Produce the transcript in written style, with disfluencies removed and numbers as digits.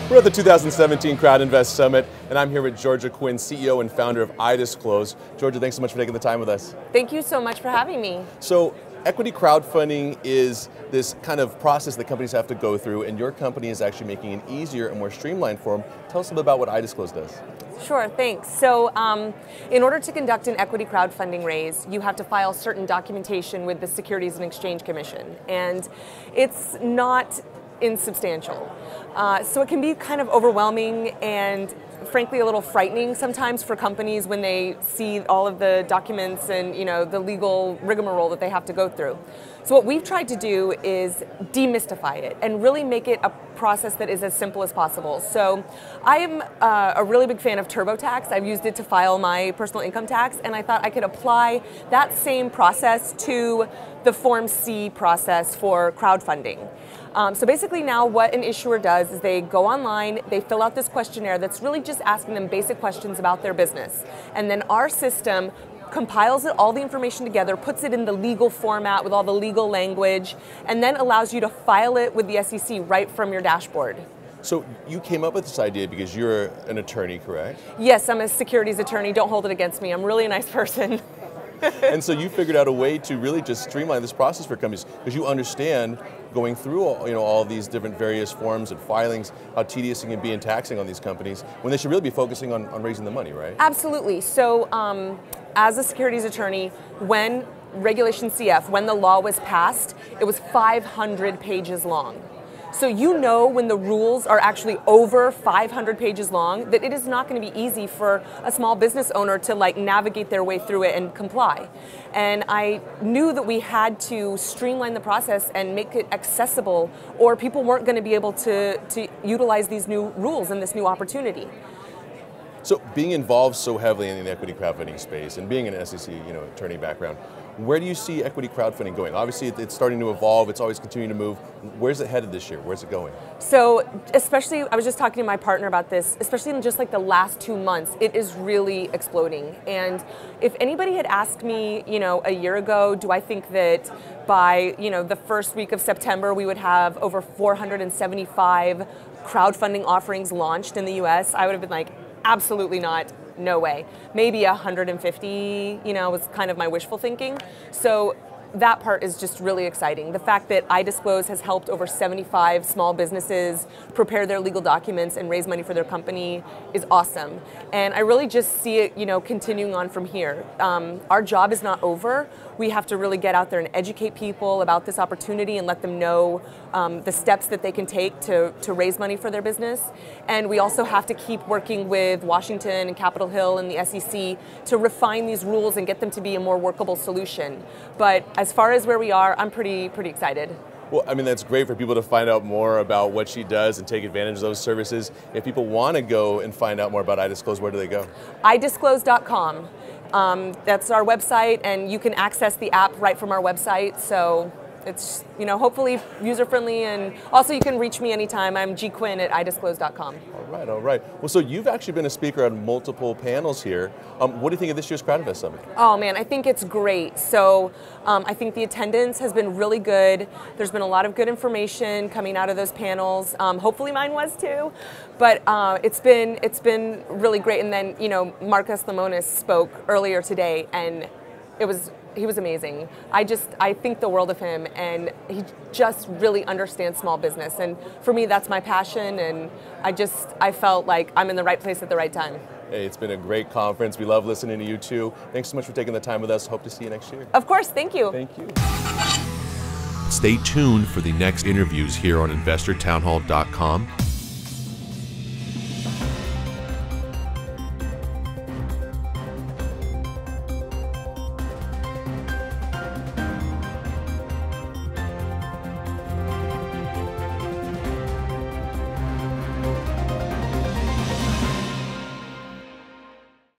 We're at the 2017 Crowd Invest Summit, and I'm here with Georgia Quinn, CEO and founder of iDisclose. Georgia, thanks so much for taking the time with us. Thank you so much for having me. So, equity crowdfunding is this kind of process that companies have to go through, and your company is actually making it easier and more streamlined for them. Tell us a little bit about what iDisclose does. Sure, thanks. So in order to conduct an equity crowdfunding raise, you have to file certain documentation with the Securities and Exchange Commission, and it's not insubstantial. So it can be kind of overwhelming and frankly a little frightening sometimes for companies when they see all of the documents and the legal rigmarole that they have to go through. So what we've tried to do is demystify it and really make it a process that is as simple as possible. So I am a really big fan of TurboTax. I've used it to file my personal income tax, and I thought I could apply that same process to the Form C process for crowdfunding. So basically now what an issuer does is they go online, they fill out this questionnaire that's really just asking them basic questions about their business. And then our system compiles all the information together, puts it in the legal format with all the legal language, and then allows you to file it with the SEC right from your dashboard. So you came up with this idea because you're an attorney, correct? Yes, I'm a securities attorney. Don't hold it against me. I'm really a nice person. And so you figured out a way to really just streamline this process for companies because you understand going through all these different various forms and filings, how tedious it can be in taxing on these companies when they should really be focusing on raising the money, right? Absolutely. So as a securities attorney, when Regulation CF, when the law was passed, it was 500 pages long. So you know when the rules are actually over 500 pages long that it is not going to be easy for a small business owner to navigate their way through it and comply. And I knew that we had to streamline the process and make it accessible, or people weren't going to be able to utilize these new rules and this new opportunity. So being involved so heavily in the equity crowdfunding space and being an SEC attorney background, where do you see equity crowdfunding going? Obviously it's starting to evolve, it's always continuing to move. Where's it headed this year? Where's it going? So especially, I was just talking to my partner about this, especially in just the last 2 months, it is really exploding. And if anybody had asked me, a year ago, do I think that by, the first week of September we would have over 475 crowdfunding offerings launched in the US, I would have been like, absolutely not. No way. Maybe 150, was kind of my wishful thinking. So that part is just really exciting. The fact that iDisclose has helped over 75 small businesses prepare their legal documents and raise money for their company is awesome. And I really just see it, continuing on from here. Our job is not over. We have to really get out there and educate people about this opportunity and let them know the steps that they can take to raise money for their business. And we also have to keep working with Washington and Capitol Hill and the SEC to refine these rules and get them to be a more workable solution. But as far as where we are, I'm pretty excited. Well, I mean, that's great for people to find out more about what she does and take advantage of those services. If people want to go and find out more about iDisclose, where do they go? iDisclose.com. That's our website, and you can access the app right from our website. So it's hopefully user-friendly, and also you can reach me anytime. I'm gquinn@iDisclose.com. All right. Well, so you've actually been a speaker on multiple panels here. What do you think of this year's Crowd Invest Summit? Oh man, I think it's great. So I think the attendance has been really good. There's been a lot of good information coming out of those panels. Hopefully mine was too. But it's been really great. And then Marcus Lemonis spoke earlier today, and he was amazing. I think the world of him, and he just really understands small business. And for me, that's my passion, and I felt like I'm in the right place at the right time. Hey, it's been a great conference. We love listening to you too. Thanks so much for taking the time with us. Hope to see you next year. Of course, thank you. Thank you. Stay tuned for the next interviews here on InvestorTownhall.com.